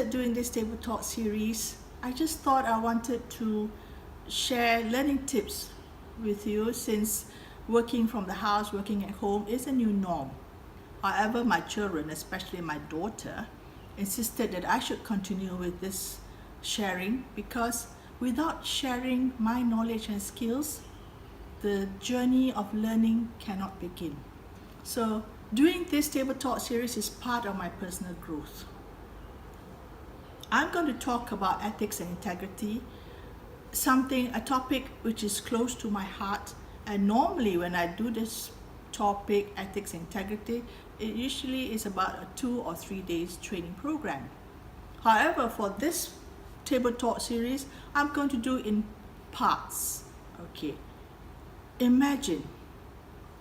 started doing this table talk series, I just thought I wanted to share learning tips with you, since working from the house, working at home is a new norm. However, my children, especially my daughter, insisted that I should continue with this sharing, because without sharing my knowledge and skills, the journey of learning cannot begin. So doing this table talk series is part of my personal growth. I'm going to talk about ethics and integrity, a topic which is close to my heart. And normally when I do this topic, ethics and integrity, it usually is about a 2 or 3 days training program. However, for this table talk series, I'm going to do in parts. Okay, imagine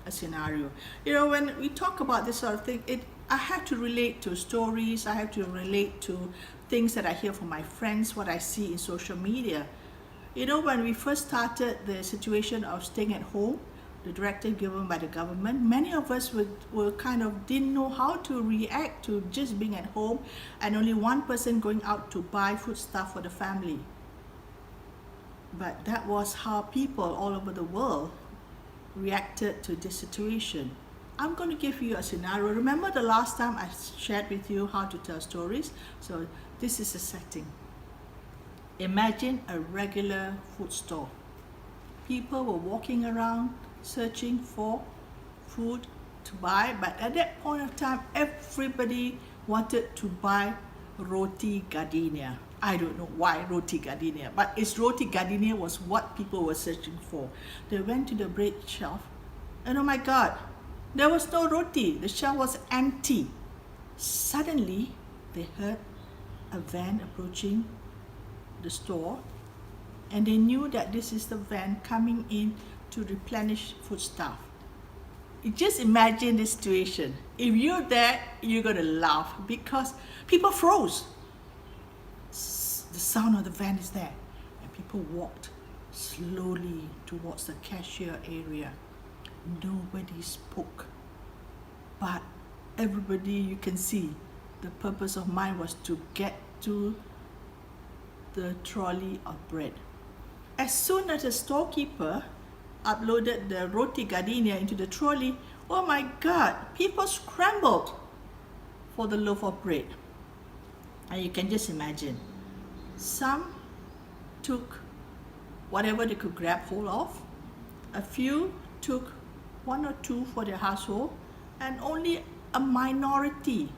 a scenario. When we talk about this sort of thing, I have to relate to stories, I have to relate to things that I hear from my friends, what I see in social media. When we first started the situation of staying at home, the directive given by the government, many of us didn't know how to react to just being at home and only one person going out to buy foodstuff for the family. But that was how people all over the world reacted to this situation. I'm going to give you a scenario. Remember the last time I shared with you how to tell stories? So this is a setting. Imagine a regular food store. People were walking around searching for food to buy, but at that point of time, everybody wanted to buy roti gardenia. I don't know why roti gardenia, but roti gardenia was what people were searching for. They went to the bread shelf, and oh my God, there was no roti. The shelf was empty. Suddenly, they heard a van approaching the store, and they knew that this is the van coming in to replenish foodstuff. Just imagine this situation. If you're there, you're going to laugh because people froze. The sound of the van is there, and people walked slowly towards the cashier area. Nobody spoke, but everybody, you can see, the purpose of mine was to get to the trolley of bread. As soon as the storekeeper uploaded the roti gardenia into the trolley, oh my God, people scrambled for the loaf of bread. And you can just imagine, some took whatever they could grab hold of, a few took 1 or 2 for their household, and only a minority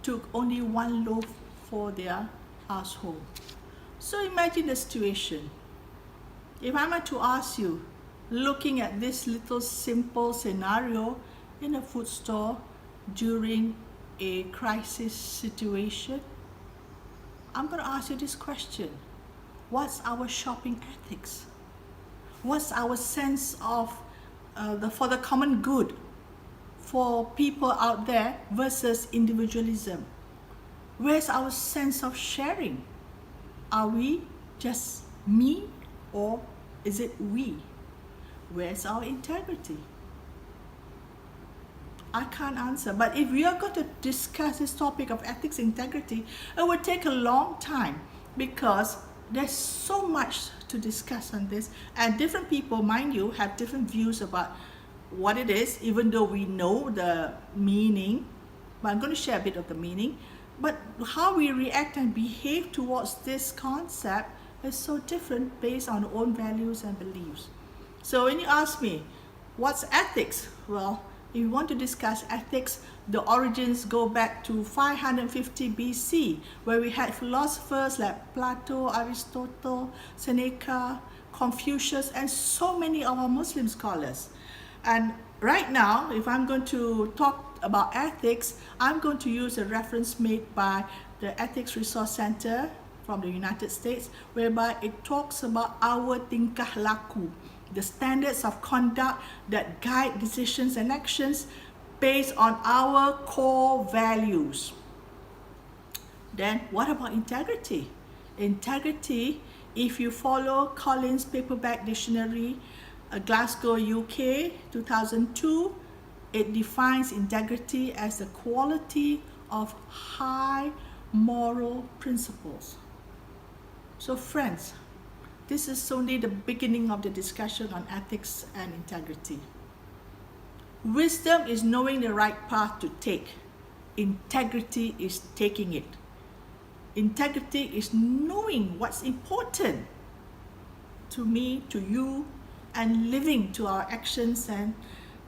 took only 1 loaf for their household. So imagine the situation. If I were to ask you, looking at this little simple scenario in a food store during a crisis situation, I'm going to ask you this question. What's our shopping ethics? What's our sense of for the common good for people out there versus individualism? Where's our sense of sharing? Are we just me, or is it we? Where's our integrity? I can't answer, but if we are going to discuss this topic of ethics and integrity, it would take a long time, because there's so much to discuss on this, and different people, mind you, have different views about what it is, even though we know the meaning. But I'm going to share a bit of the meaning. But how we react and behave towards this concept is so different based on our own values and beliefs. So when you ask me, what's ethics? Well, if you want to discuss ethics, the origins go back to 550 BC, where we had philosophers like Plato, Aristotle, Seneca, Confucius, and so many of our Muslim scholars. And right now, if I'm going to talk about ethics, I'm going to use a reference made by the Ethics Resource Center from the United States, whereby it talks about our tingkah laku, the standards of conduct that guide decisions and actions based on our core values. Then what about integrity? Integrity, if you follow Collins Paperback Dictionary, Glasgow, UK, 2002, it defines integrity as the quality of high moral principles. So friends, this is only the beginning of the discussion on ethics and integrity. Wisdom is knowing the right path to take. Integrity is taking it. Integrity is knowing what's important to me, to you, and living to our actions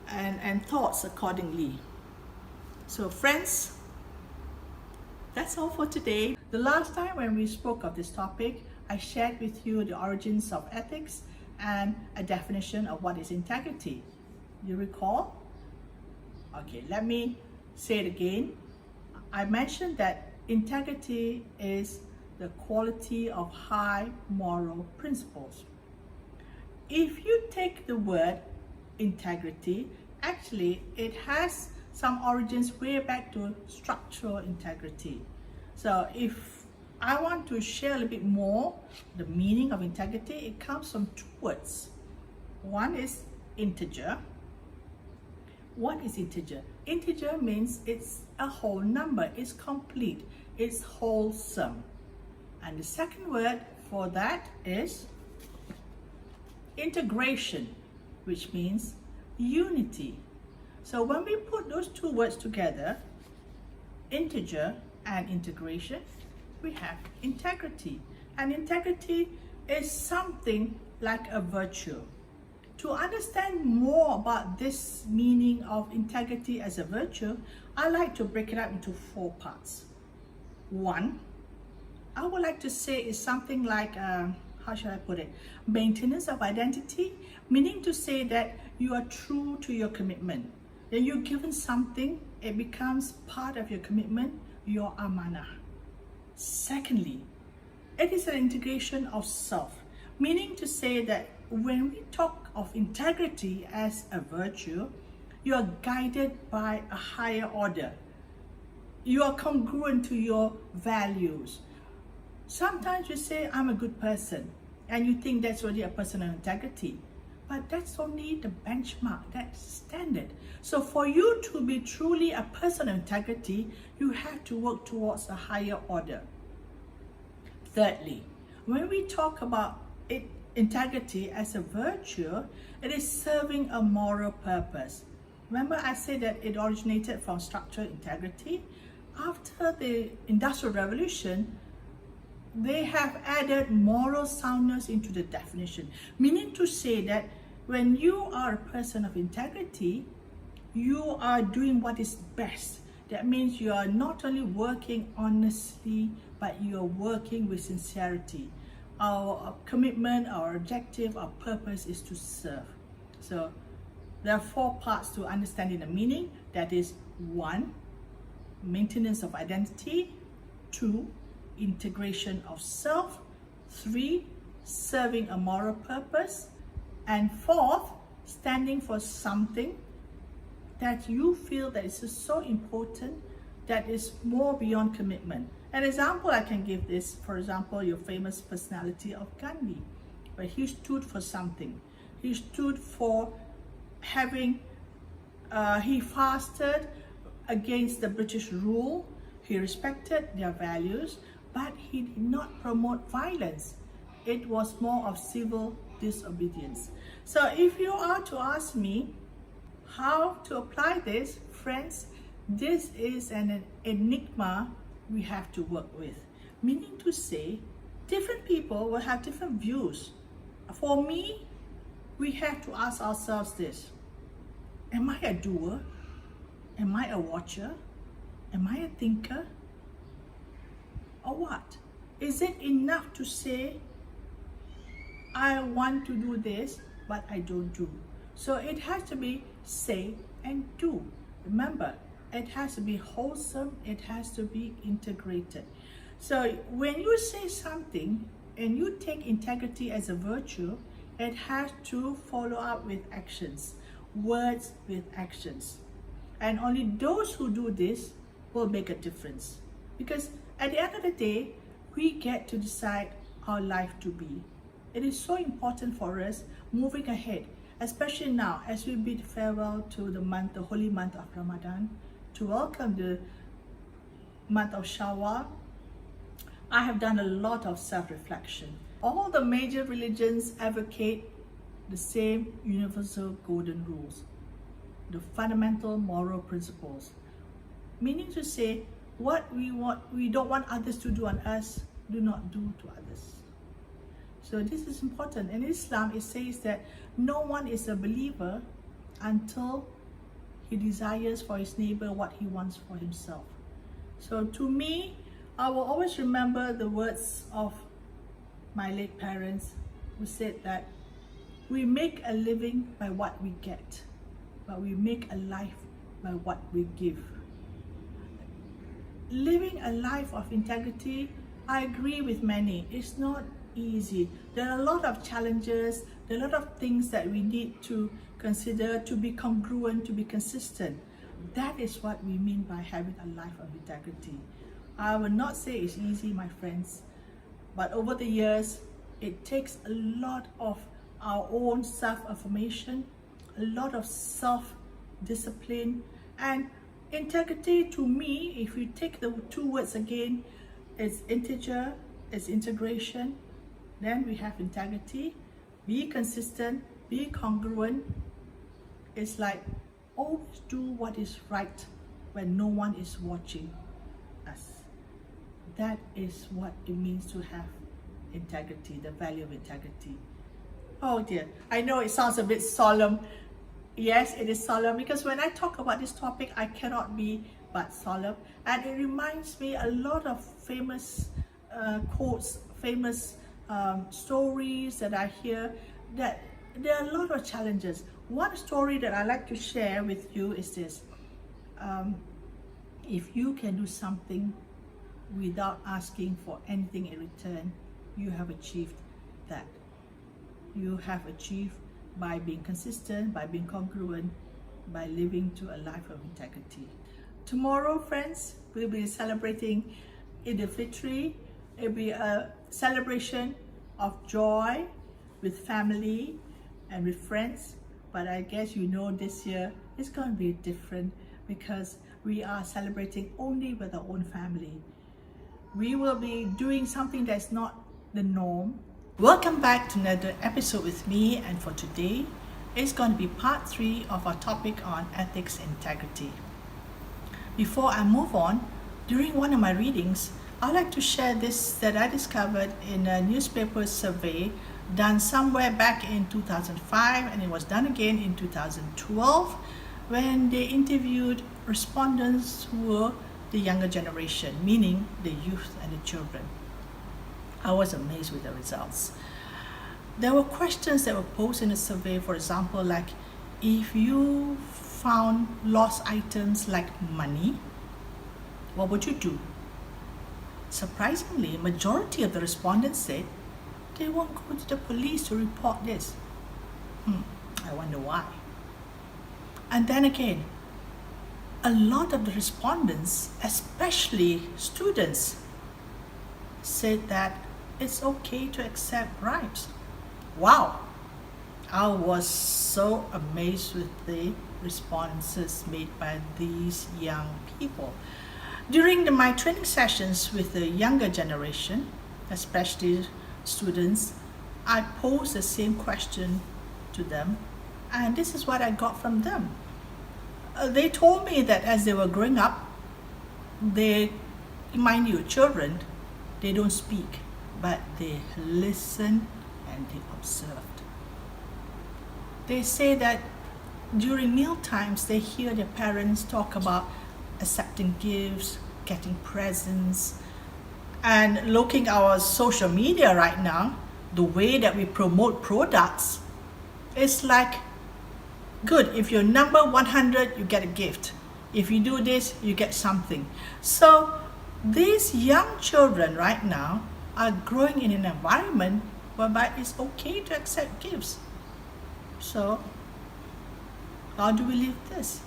and thoughts accordingly. So friends, that's all for today. The last time when we spoke of this topic, I shared with you the origins of ethics and a definition of what is integrity. You recall? Okay, let me say it again. I mentioned that integrity is the quality of high moral principles. If you take the word integrity, actually it has some origins way back to structural integrity. So if I want to share a little bit more the meaning of integrity, it comes from two words. One is integer. What is integer? Integer means it's a whole number, it's complete, it's wholesome. And the second word for that is integration, which means unity. So when we put those two words together, integer and integration, we have integrity. And integrity is something like a virtue. To understand more about this meaning of integrity as a virtue, I like to break it up into 4 parts. One, I would like to say is something like, how should I put it? Maintenance of identity, meaning to say that you are true to your commitment. When you're given something, it becomes part of your commitment, your amanah. Secondly, it is an integration of self, meaning to say that when we talk of integrity as a virtue, you are guided by a higher order. You are congruent to your values. Sometimes you say, I'm a good person, and you think that's already a person of integrity. But that's only the benchmark, that's standard. So for you to be truly a person of integrity, you have to work towards a higher order. Thirdly, when we talk about integrity as a virtue, it is serving a moral purpose. Remember I said that it originated from structural integrity. After the Industrial Revolution, they have added moral soundness into the definition, meaning to say that when you are a person of integrity, you are doing what is best. That means you are not only working honestly, but you are working with sincerity. Our commitment, our objective, our purpose is to serve. So there are 4 parts to understanding the meaning. That is 1, maintenance of identity. 2, integration of self. 3, serving a moral purpose. And 4th, standing for something that you feel that is so important that is more beyond commitment. An example I can give is, for example, your famous personality of Gandhi, where he stood for something. He stood for having, he fasted against the British rule. He respected their values, but he did not promote violence. It was more of civil disobedience. So if you are to ask me how to apply this, friends, this is an enigma we have to work with. Meaning to say, different people will have different views. For me, we have to ask ourselves this: am I a doer? Am I a watcher? Am I a thinker? Or what? Is it enough to say, I want to do this, but I don't do? So it has to be say and do. Remember, it has to be wholesome, it has to be integrated. So when you say something and you take integrity as a virtue, it has to follow up with actions, words with actions. And only those who do this will make a difference. Because at the end of the day, we get to decide our life to be. It is so important for us moving ahead, especially now as we bid farewell to the holy month of Ramadan, to welcome the month of Shawwal, I have done a lot of self-reflection. All the major religions advocate the same universal golden rules, the fundamental moral principles. Meaning to say, what we don't want others to do on us, do not do to others. So this is important. In Islam, it says that no one is a believer until he desires for his neighbor what he wants for himself. So to me, I will always remember the words of my late parents who said that we make a living by what we get, but we make a life by what we give. Living a life of integrity, I agree with many, it's not easy. There are a lot of challenges, there are a lot of things that we need to consider to be congruent, to be consistent. That is what we mean by having a life of integrity. I will not say it's easy, my friends, but over the years, it takes a lot of our own self-affirmation, a lot of self-discipline, and integrity to me, if you take the two words again, it's integer, it's integration, then we have integrity, be consistent, be congruent. It's like always do what is right when no one is watching us. That is what it means to have integrity, the value of integrity. Oh dear, I know it sounds a bit solemn. Yes, it is solemn because when I talk about this topic, I cannot be but solemn. And it reminds me a lot of famous quotes, famous stories that I hear, that there are a lot of challenges. One story that I like to share with you is this. If you can do something without asking for anything in return, you have achieved that. You have achieved by being consistent, by being congruent, by living to a life of integrity. Tomorrow, friends, we'll be celebrating Eid al-Fitr. It'll be a celebration of joy with family and with friends. But I guess you know this year it's going to be different because we are celebrating only with our own family. We will be doing something that's not the norm. Welcome back to another episode with me, and for today, it's going to be part 3 of our topic on ethics and integrity. Before I move on, during one of my readings, I'd like to share this that I discovered in a newspaper survey done somewhere back in 2005, and it was done again in 2012 when they interviewed respondents who were the younger generation, meaning the youth and the children. I was amazed with the results. There were questions that were posed in the survey, for example, like if you found lost items like money, what would you do? Surprisingly, majority of the respondents said they won't go to the police to report this. I wonder why. And then again, a lot of the respondents, especially students, said that it's okay to accept bribes. Wow! I was so amazed with the responses made by these young people. During my training sessions with the younger generation, especially students, I posed the same question to them, and this is what I got from them. They told me that as they were growing up, mind you, children, they don't speak, but they listen and they observed. They say that during meal times, they hear their parents talk about accepting gifts, getting presents, and looking at our social media right now, the way that we promote products, it's like, good, if you're number 100, you get a gift. If you do this, you get something. So these young children right now are growing in an environment whereby it's okay to accept gifts. So how do we live this?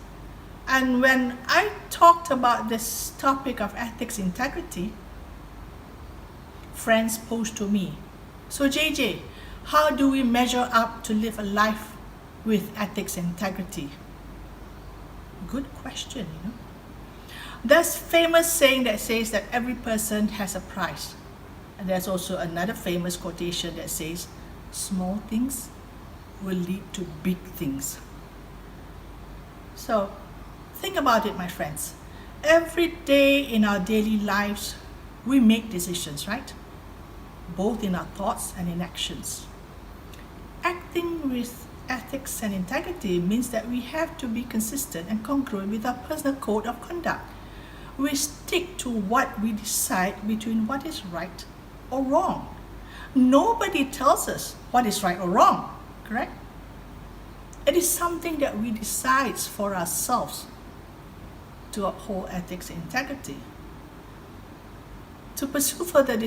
And when I talked about this topic of ethics integrity, friends posed to me, so JJ, how do we measure up to live a life with ethics and integrity? Good question, There's famous saying that says that every person has a price. And there's also another famous quotation that says, small things will lead to big things. So think about it, my friends. Every day in our daily lives, we make decisions, right? Both in our thoughts and in actions. Acting with ethics and integrity means that we have to be consistent and congruent with our personal code of conduct. We stick to what we decide between what is right or wrong. Nobody tells us what is right or wrong, correct? It is something that we decide for ourselves to uphold ethics and integrity. To pursue further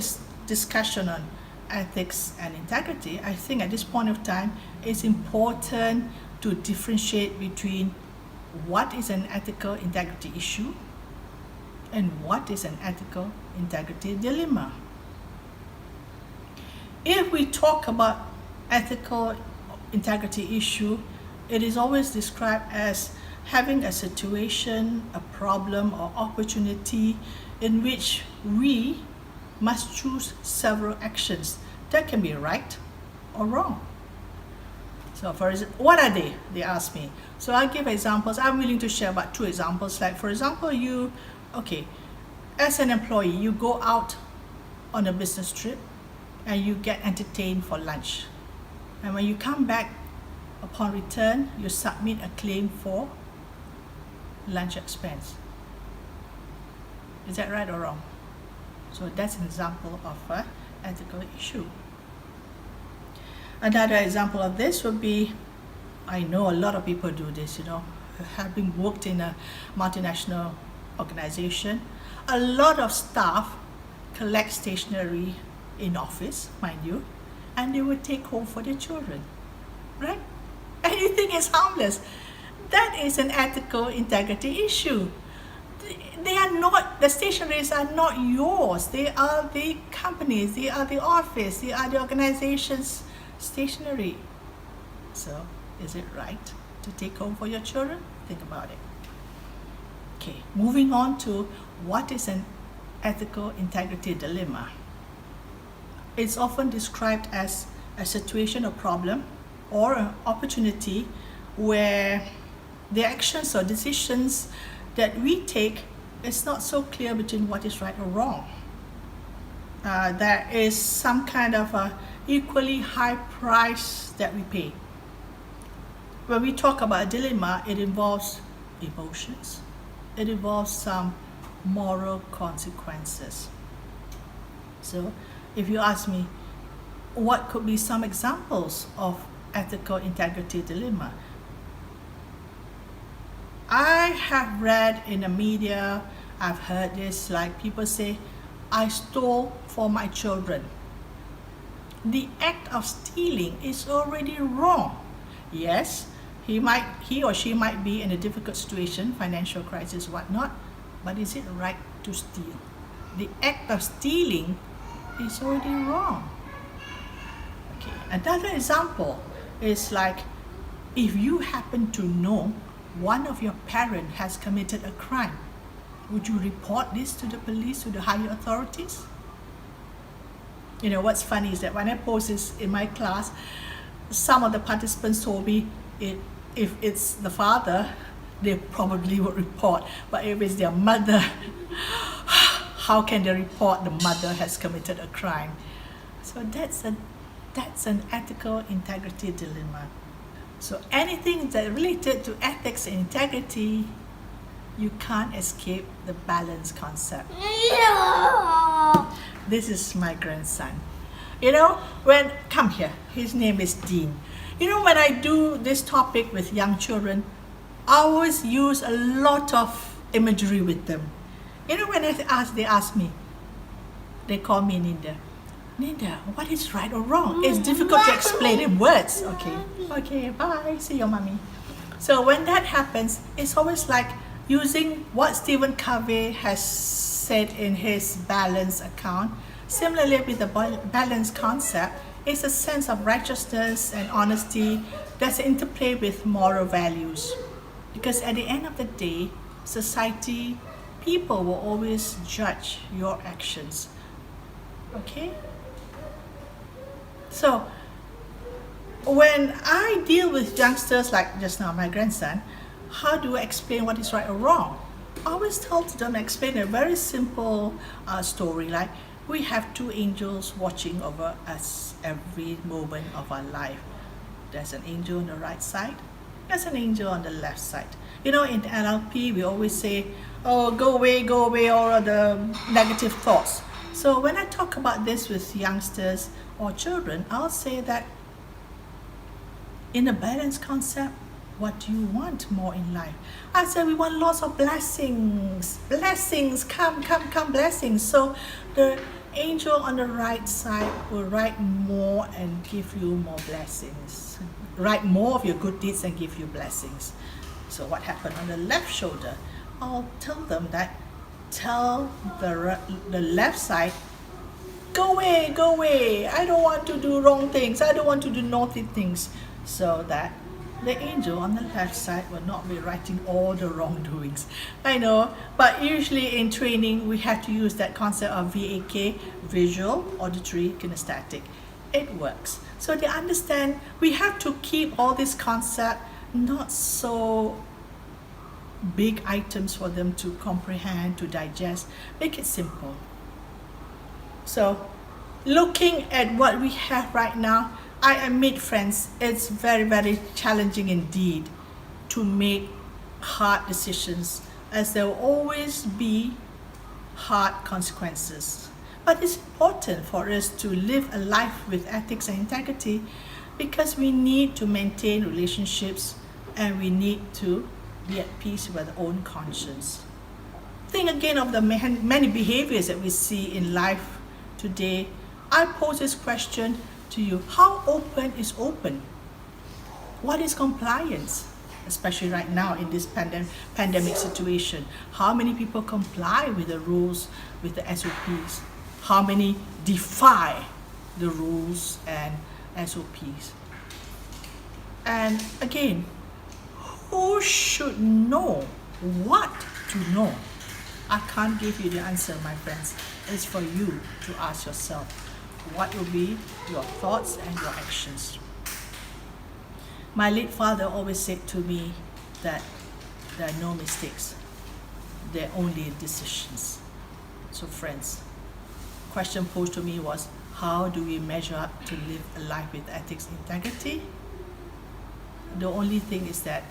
discussion on ethics and integrity, I think at this point of time, it's important to differentiate between what is an ethical integrity issue and what is an ethical integrity dilemma. If we talk about ethical integrity issue, it is always described as having a situation, a problem, or opportunity in which we must choose several actions that can be right or wrong. So for example, what are they? They ask me. So I'll give examples. I'm willing to share about 2 examples. Like for example, as an employee, you go out on a business trip and you get entertained for lunch. And when you come back, upon return, you submit a claim for lunch expense. Is that right or wrong? So that's an example of an ethical issue. Another example of this would be, I know a lot of people do this, having worked in a multinational organization, a lot of staff collect stationery in office, mind you, and they would take home for their children, right? Anything is harmless. That is an ethical integrity issue. The stationaries are not yours. They are the companies, they are the office, they are the organization's stationery. So, is it right to take home for your children? Think about it. Okay, moving on to what is an ethical integrity dilemma. It's often described as a situation or problem or an opportunity where the actions or decisions that we take is not so clear between what is right or wrong. There is some kind of a equally high price that we pay. When we talk about a dilemma, it involves emotions. It involves some moral consequences. So, if you ask me, what could be some examples of ethical integrity dilemma? I have read in the media, I've heard this, like people say, I stole for my children. The act of stealing is already wrong. Yes, he or she might be in a difficult situation, financial crisis, whatnot, but is it right to steal? The act of stealing is already wrong. Okay, another example is like, if you happen to know one of your parents has committed a crime, would you report this to the police, to the higher authorities? What's funny is that when I post this in my class, some of the participants told me if it's the father, they probably would report. But if it's their mother, how can they report the mother has committed a crime? So that's an ethical integrity dilemma. So anything that related to ethics and integrity, you can't escape the balance concept. This is my grandson. Come here, his name is Dean. When I do this topic with young children, I always use a lot of imagery with them. When they ask me, they call me Ninda, what is right or wrong? It's difficult to explain in words. Okay, bye, see you, mommy. So when that happens, it's always like using what Stephen Covey has said in his balance account. Similarly with the balance concept, it's a sense of righteousness and honesty that's an interplay with moral values. Because at the end of the day, society, people will always judge your actions Okay? So, when I deal with youngsters like just now, my grandson, how do I explain what is right or wrong? I always tell them, explain a very simple story like we have two angels watching over us every moment of our life. There's an angel on the right side, there's an angel on the left side. You know, in NLP, we always say, oh, go away, all of the negative thoughts. So when I talk about this with youngsters or children, I'll say that in a balanced concept, what do you want more in life? I said we want lots of blessings. Blessings, come, blessings. So the angel on the right side will write more and give you more blessings. Write more of your good deeds and give you blessings. So what happened on the left shoulder? I'll tell them that, tell the left side, go away, I don't want to do wrong things, I don't want to do naughty things. So that the angel on the left side will not be writing all the wrongdoings. I know, but usually in training we have to use that concept of VAK, visual, auditory, kinesthetic. It works. So they understand we have to keep all this concept not so big items for them to comprehend, to digest. Make it simple. So looking at what we have right now, I admit, friends, it's very, very challenging indeed to make hard decisions, as there will always be hard consequences. But it's important for us to live a life with ethics and integrity because we need to maintain relationships and we need to be at peace with our own conscience. Think again of the many behaviors that we see in life today. I pose this question to you. How open is open? What is compliance? Especially right now in this pandemic situation. How many people comply with the rules, with the SOPs? How many defy the rules and SOPs? And again, who should know what to know? I can't give you the answer, my friends. It's for you to ask yourself. What will be your thoughts and your actions? My late father always said to me that there are no mistakes. There are only decisions. So friends, question posed to me was, how do we measure up to live a life with ethics and integrity? The only thing is that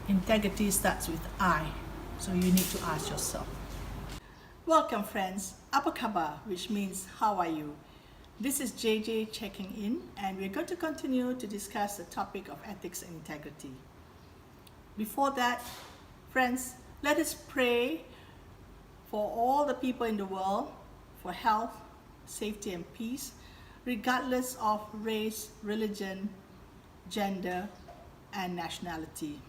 integrity starts with I. So you need to ask yourself. Welcome friends, apa khabar, which means how are you? This is JJ checking in, and we're going to continue to discuss the topic of ethics and integrity. Before that, friends, let us pray for all the people in the world for health, safety and peace, regardless of race, religion, gender, and nationality.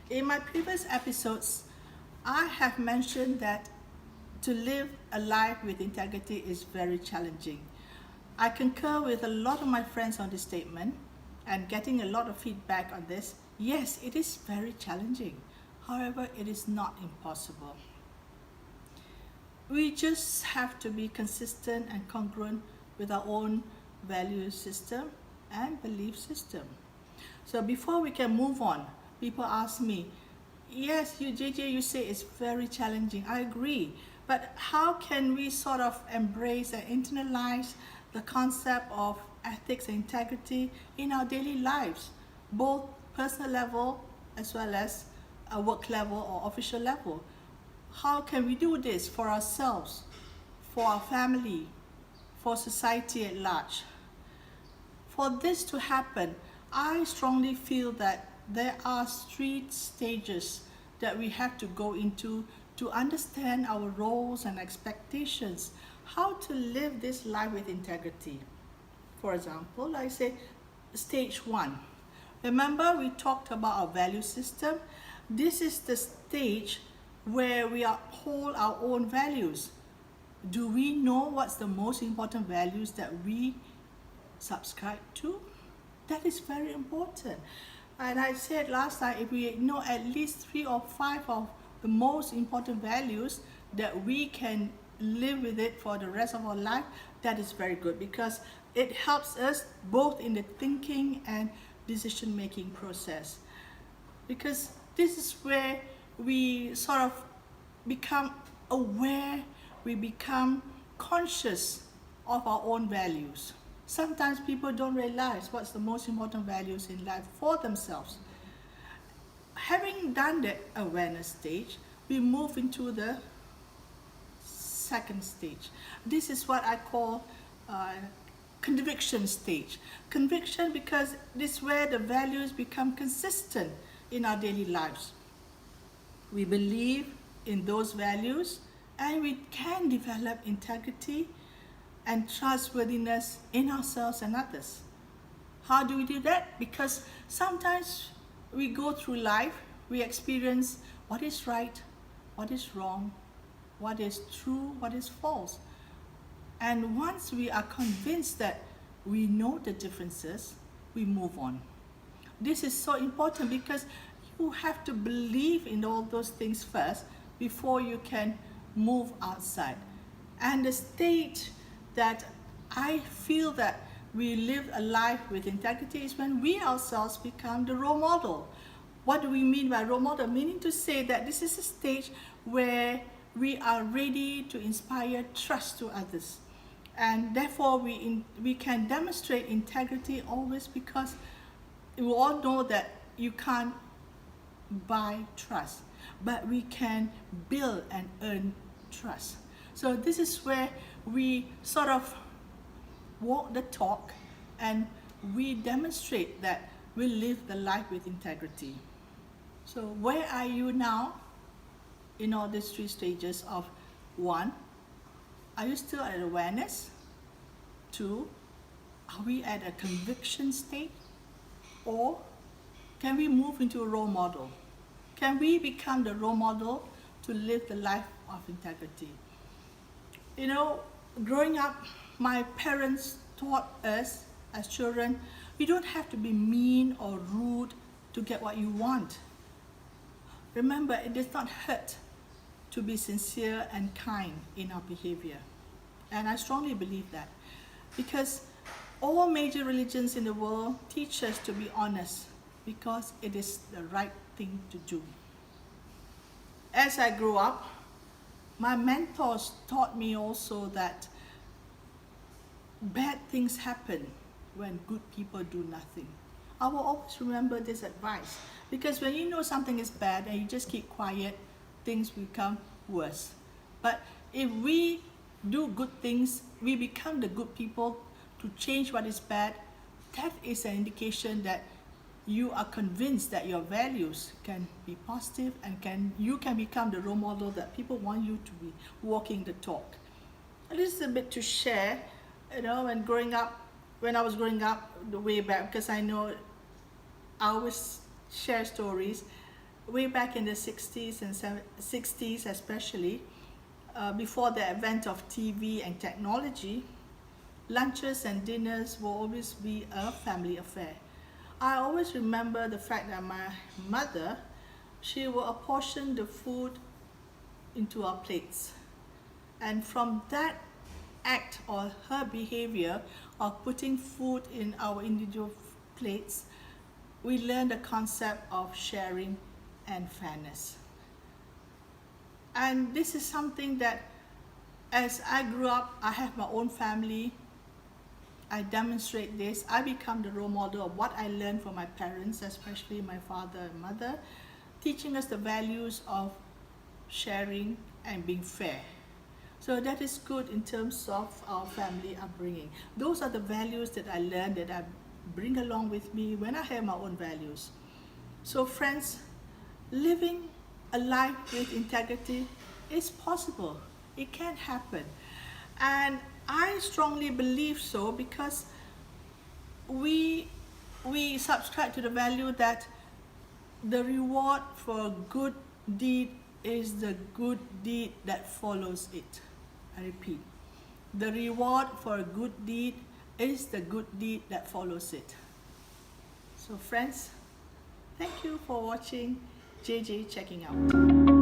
In my previous episodes, I have mentioned that to live a life with integrity is very challenging. I concur with a lot of my friends on this statement and getting a lot of feedback on this. Yes, it is very challenging. However, it is not impossible. We just have to be consistent and congruent with our own value system and belief system. So before we can move on, people ask me, yes, JJ, you say it's very challenging. I agree. But how can we sort of embrace and internalize the concept of ethics and integrity in our daily lives, both personal level as well as a work level or official level? How can we do this for ourselves, for our family, for society at large? For this to happen, I strongly feel that there are 3 stages that we have to go into to understand our roles and expectations, how to live this life with integrity. For example, I say stage 1. Remember we talked about our value system? This is the stage where we uphold our own values. Do we know what's the most important values that we subscribe to? That is very important. And I said last time, if we know at least 3 or 5 of the most important values that we can live with it for the rest of our life, that is very good, because it helps us both in the thinking and decision making process. Because this is where we sort of become aware, we become conscious of our own values. Sometimes people don't realize what's the most important values in life for themselves. Having done the awareness stage, we move into the second stage. This is what I call conviction stage. Conviction, because this is where the values become consistent in our daily lives. We believe in those values and we can develop integrity and trustworthiness in ourselves and others. How do we do that? Because sometimes we go through life, we experience what is right, what is wrong, what is true, what is false. And once we are convinced that we know the differences, we move on. This is so important because you have to believe in all those things first before you can move outside. And the state that I feel that we live a life with integrity is when we ourselves become the role model. What do we mean by role model? Meaning to say that this is a stage where we are ready to inspire trust to others. And therefore we can demonstrate integrity always, because we all know that you can't buy trust, but we can build and earn trust. So this is where we sort of walk the talk and we demonstrate that we live the life with integrity. So where are you now in all these three stages of 1? Are you still at awareness? 2, are we at a conviction state? Or can we move into a role model? Can we become the role model to live the life of integrity? You know, growing up, my parents taught us as children, you don't have to be mean or rude to get what you want. Remember, it does not hurt to be sincere and kind in our behavior. And I strongly believe that, because all major religions in the world teach us to be honest, because it is the right thing to do. As I grew up, my mentors taught me also that bad things happen when good people do nothing. I will always remember this advice, because when you know something is bad and you just keep quiet, things become worse. But if we do good things, we become the good people to change what is bad, that is an indication that you are convinced that your values can be positive and you can become the role model that people want you to be, walking the talk. And this is a bit to share, you know, when I was growing up the way back, because I know I always share stories way back in the 60s and 60s especially, before the advent of TV and technology, lunches and dinners will always be a family affair. I always remember the fact that my mother, she will apportion the food into our plates. And from that act or her behavior of putting food in our individual plates, we learn the concept of sharing and fairness. And this is something that as I grew up, I have my own family, I demonstrate this, I become the role model of what I learned from my parents, especially my father and mother, teaching us the values of sharing and being fair. So that is good in terms of our family upbringing. Those are the values that I learned, that I bring along with me when I have my own values. So friends, living a life with integrity is possible. It can happen. And I strongly believe so, because we subscribe to the value that the reward for a good deed is the good deed that follows it. I repeat, the reward for a good deed is the good deed that follows it. So friends, thank you for watching. JJ checking out.